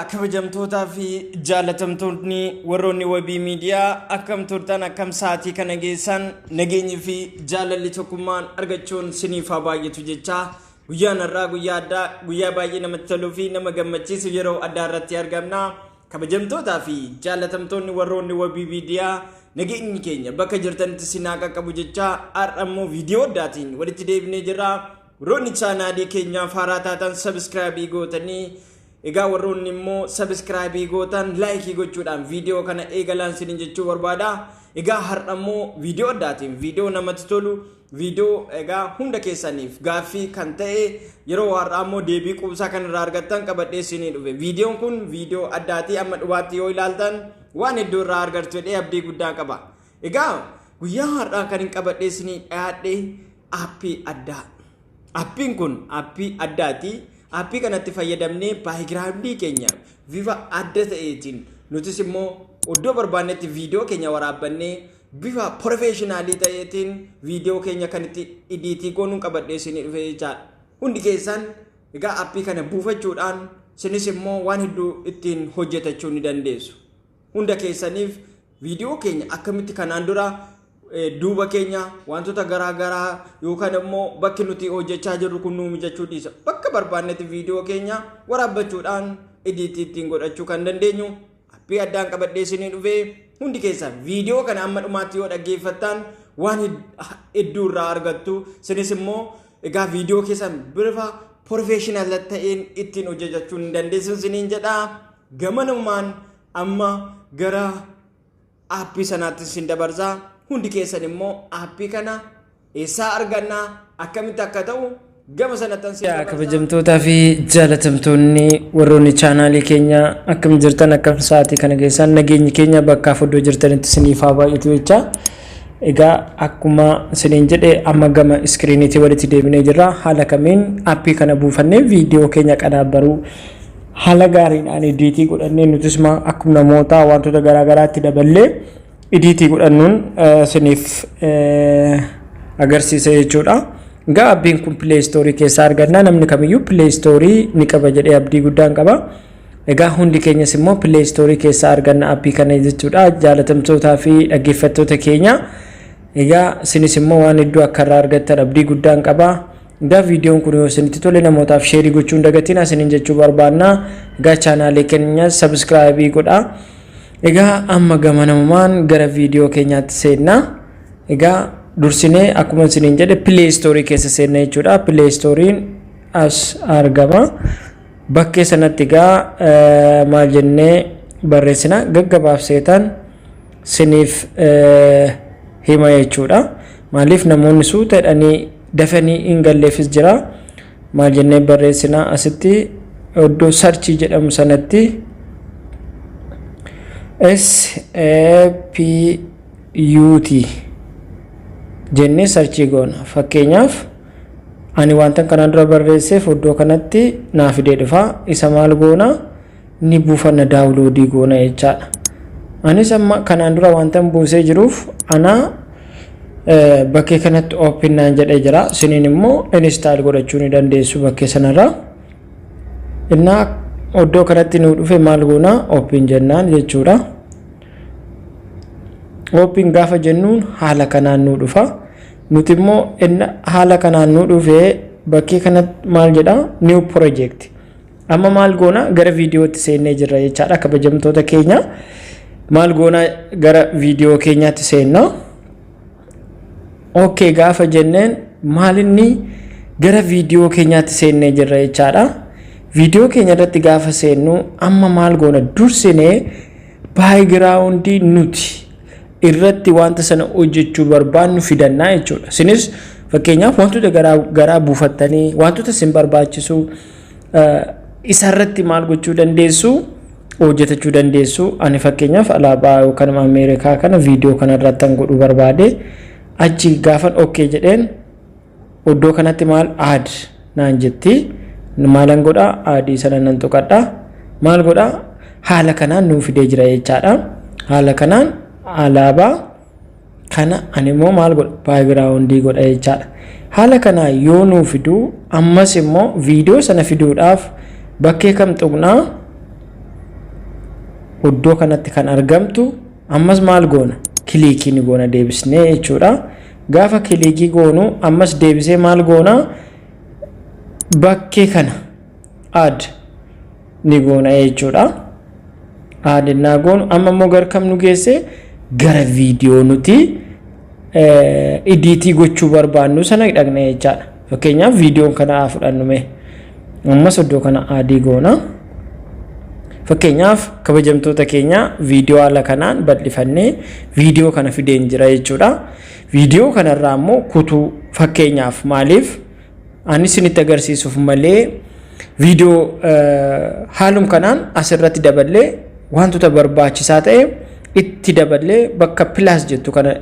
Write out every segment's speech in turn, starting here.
kabajamtootaa fi jaalatamtoonni warroonni Wabii miidiyaa akkam turtan akkam saatii kana geessan nageenyii fi jaalalli tokkummaan argachuun sinif baay'atu jecha guyyaan har'aa guyyaa addaa guyyaa baay'ee namatti toluu fi nama gammachiisu yeroo addaa irratti argamna. Kabajamtootaa fi jaalatamtoonni warroonni Wabii miidiyaa nageenyi keenya bakka jirtanitti sinaa qaqqabu jecha har'ammoo viidiyoo addaatiin walitti deebinee jirra. Warroonni chaanaalii keenya faaraa taatan subscribe gootanii egaa warroonni immoo subscribe gootan like gochuudhaan viidiyoo kana eegalaan sinin jechuu barbaada. Egaa har'ammoo viidiyoo addaatiin viidiyoo namatti tolu viidiyoo egaa hunda keessaniif gaaffii kan ta'e yeroo har'ammoo deebii quubsaa kan irraa argattan qabadhee sinii dhufe. Viidiyoon kun viidiyoo addaatii amma dhumaatti yoo ilaaltan waan hedduu irraa argattu jedhee abdii guddaa qaba. Egaa guyyaa har'aa kan hin qabadhee sinii dhiyaadhe aappii addaa. Appiin kun aappii addaati. Aappii kanatti fayyadamnee baay'igiraawundii keenya bifa adda ta'eetiin nutis immoo iddoo barbaannetti viidiyoo keenya waraabbannee bifa professionaalii ta'eetiin viidiyoo keenya kan itti ediitii goonuun qabadhee isinii dhufe jechaadha. Hundi keessan egaa aappii kana buufachuudhaan isinis immoo waan hedduu ittiin hojjetachuu ni dandeessu. Hunda keessaniif viidiyoo keenya akkamitti kanaan dura duuba keenya wantoota garaa yookaan immoo bakki nuti hojjechaa jirru kun nuu mijachuu dhiisa. Bakka barbaannetti viidiyoo keenya waraabbachuudhaan ediitii ittiin godhachuu kan dandeenyu aappii addaan qabadhee isinii dhufe. Hundi keessan viidiyoo kana amma dhumaatti yoo dhaggeeffattan waan hedduu irraa argattu. Isinis immoo egaa viidiyoo keessan bifa professional ta'een ittiin hojjechuu ni dandeessu isiniin jedha. Gamanumaan amma gara aappii sanaatti isin dabarsa. Hundi keessan immoo aappii kana eessaa argannaa akkamitti akka ta'u gama sanattan si'a kabajamtootaa fi jaalatamtoonni warroonni chaanaalii keenya akkam jirtan akkam saatii kana geessan nageenyi keenya bakkaa iddoo jirtanitti sinif baay'atu jecha. Egaa akkuma isiniin jedhe amma gama iskiriiniitii walitti deebinee jirra. Haala kamiin aappii kana buufannee viidiyoo keenya qadaabbaruu haala gaariidhaan ediitii godhannee nutis akkuma namoota wantoota garaagaraatti daballee ediitii godhannuun sinif agarsiisa jechuudha. Egaa aappiin kun Play Store keessaa argannaa. Namni kamiyyuu Play Store ni qaba jedhee abdii guddaan qaba. Egaa hundi keenyas immoo Play Store keessaa arganna aappii kana jechuudha. Jaalatamtootaa fi dhaggeeffattoota keenya egaa isinis immoo waan hedduu akka irraa argattan abdii guddaan qaba. Egaa viidiyoon kun yoo isinitti tole namootaaf sheerii gochuun dagatinaa isiniin jechuu barbaanna. Egaa chaanaalii keenya subscribe godhaa. Egaa amma gamanumaan gara viidiyoo keenyaatti seenna. Egaa dursinee akkuma isiniin jedhe Play Store keessa seenna jechuudha. Play Storein as argama. Bakkee sanatti egaa maal jennee barreessina gaggabaabseetan sinif hima jechuudha. Maaliif namoonni suutaadhanii dafanii hin galleefis jira. Maal jennee barreessina asitti iddoo sarchii jedhamu sanatti SAPUT jennee sarchii goona. Fakkeenyaaf ani wanta kanaan dura barreesseef iddoo kanatti naa fidee dhufa. Isa maal goona ni buufanna daawuloodii goona jechaadha. Anis amma kanaan dura wanta buusee jiruuf ana bakkee kanatti open naan jedhee jira. Isiniin immoo install godhachuu ni dandeessu bakkee sanarraa. Innaa iddoo kanatti nu dhufe maal goona open jennaan jechuudha. Open gaafa jennuun haala kanaan nu dhufa. Nuti immoo haala kanaan nu dhufe bakkee kanatti maal jedha new project. Amma maal goona gara viidiyootti seennee jirra jechaadha. Kabajamtoota keenya maal goona gara viidiyoo keenyaatti seenna. Okay gaafa jenneen maalinni gara viidiyoo keenyaatti seennee jirra jechaadha. Viidiyoo keenya irratti gaafa seennu amma maal goona dursinee baay'igiraawundii nuti irratti wanta sana hojjechuu barbaannu fidannaa jechuudha. Isinis fakkeenyaaf wantoota garaa buufattanii wantoota isin barbaachisu isarratti maal gochuu dandeessu hojjetachuu dandeessu. Ani fakkeenyaaf alaabaa yookaan Ameerikaa kana viidiyoo kana irratti godhuu barbaade achi gaafan okay jedheen iddoo kanatti maal add naan jetti. Maalan godha adii sana nan tuqadha. Maal godha haala kanaan nuu fidee jira jechaadha. Haala kanaan alaabaa kana ani immoo maal godha baay'igiraawundii godha jechaadha. Haala kanaan yoo nuu fidu ammas immoo viidiyoo sana fiduudhaaf bakkee kam tuqnaa iddoo kanatti kan argamtu ammas maal goona kilikii ni goona deebisnee jechuudha gaafa kilikii goonu ammas deebisee maal goona bakkee kana add ni goona jechuudha add na goonu amma immoo garkam nu geesse gara viidiyoo nuti editii gochuu barbaannu sana dhaqna jechaadha fakkeenyaaf viidiyoon kana fudhannu mee ammas iddoo kana add goona fakkeenyaaf kabajamtoota keenya viidiyoo ala kanaan bal'ifannee viidiyoo kana fideen jira jechuudha viidiyoo kanarraa immoo kutuu fakkeenyaaf maaliif ani isinitti agarsiisuuf malee viidiyoo haalum kanaan asirratti daballee wantoota barbaachisaa ta'e itti daballee bakka pilaas jettu kana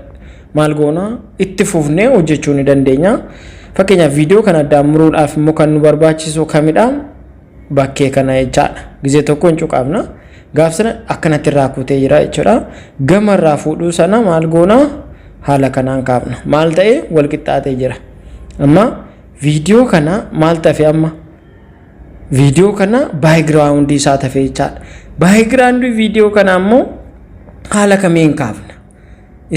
maal goona itti fufnee hojjechuu ni dandeenya fakkeenyaaf viidiyoo kana daammuruudhaaf immoo kan nu barbaachisu kamidha bakkee kana jechaadha gizee tokko hin cuqaafna gaafsana akkanatti irraa kutee jira jechuudha gama irraa fuudhuu sana maal goona haala kanaan kaafna maal ta'e wal qixxaatee jira amma viidiyoo kana maal tafe amma viidiyoo kana baayigiraawundi isaa tafe jechaadha baayigiraawundi viidiyoo kana ammoo haala kamiin kaafna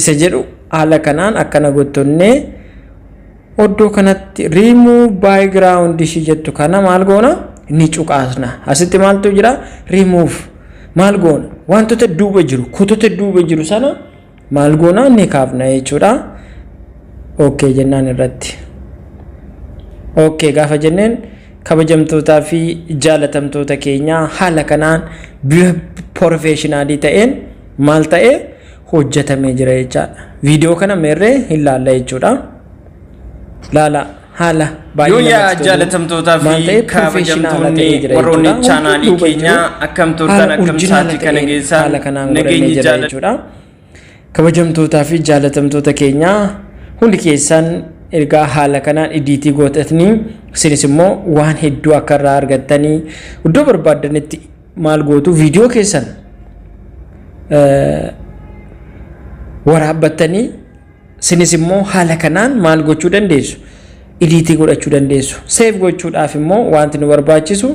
isa jedhu haala kanaan akkana gottonnee oddoo kanatti remove baayigiraawundi ishii jettu kana maal goona ni cuqaasna asitti maaltu jira remove maal goona wantoota duuba jiru kutoota duuba jiru sana maal goona ni kaafna jechuudha okay jennaan irratti okay gaafa jenneen kabajamtootaa fi jaalatamtoota keenya haala kanaan professionally ta'een maal ta'e hojjetamee jira jechaadha viidiyoo kana meerree hin laalla jechuudha laala haala baay'ee jaalatamtootaa fi kabajamtoonni warooni chaanalii keenya akkamtoottan akkamsaati kana geessaa nageenyii jechuudha kabajamtootaa fi jaalatamtoota keenya hundi keessan ergaa haala kanaan editii gootatanii isinis immoo waan hedduu akka irraa argattanii iddoo barbaadanitti maal gootu viidiyoo keessan waraabbattanii isinis immoo haala kanaan maal gochuu dandeessu editii godhachuu dandeessu save gochuudhaaf immoo wanti nu barbaachisu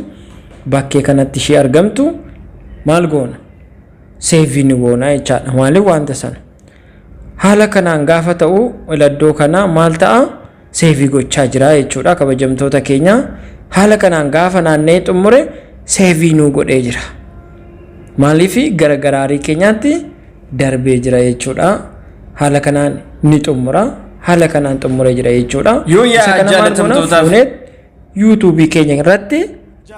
bakkee kanatti ishee argamtu maal goona save ni goona jechaadha maaliif wanta sana haala kanaan gaafa ta'u iladdoo kana maal ta'a save gochaa jira jechuudha kabajamtoota keenya haala kanaan gaafa naannee xumure save nu godhee jira maaliif garaagaraarii keenyaatti darbee jira jechuudha haala kanaan ni xumura haala kanaan xumuree jira jechuudha yoo yaa jaalatamtootaaf YouTube keenya irratti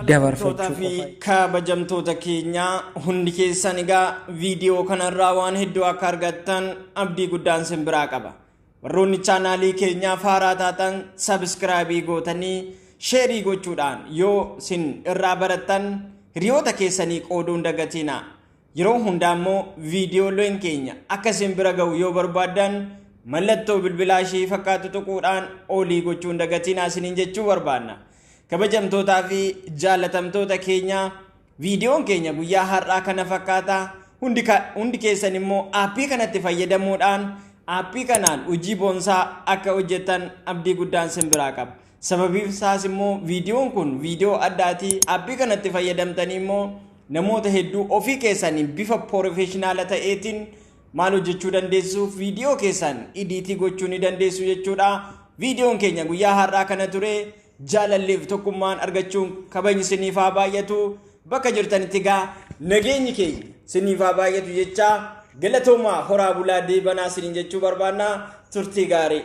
dabarfachuu fi kabajamtoota keenya hundi keessan egaa viidiyoo kanarraa waan hedduu akka argattan abdii guddaan sin biraa qaba warroonni chaanaalii keenya faaraa taatan subscribe gootanii sheerii gochuudhaan yoo sin irraa barattan hiriyoota keessanii qooduun dagatinaa yeroo hundaa immoo viidiyooleen keenya akka sin bira ga'u yoo barbaadan mallattoo bilbilaa ishii fakkaatu tuquudhaan olii gochuun dagatinaa isiniin jechuu barbaanna kabajamtootaa fi jaalatamtoota keenya viidiyoon keenya guyyaa har'aa kana fakkaata hundi keessan immoo aappii kanatti fayyadamuudhaan aappii kanaan hojii boonsaa akka hojjettan abdii guddaan sin biraa qaba sababiin isaas immoo viidiyoon kun viidiyoo addaatii aappii kanatti fayyadamtanii immoo namoota hedduu ofii keessaniin bifa professionaala ta'eetiin maal hojjechuu dandeessuuf viidiyoo keessan editii gochuu ni dandeessu jechuudha viidiyoon keenya guyyaa har'aa kana ture jaalalleef tokkummaan argachuun kabajni sinif haa baay'atu bakka jirtanitti gaa nageenyi keenya sinif haa baay'atu jecha galatoomaa horaa bulaa deebanaa siniin jechuu barbaanna turtii gaarii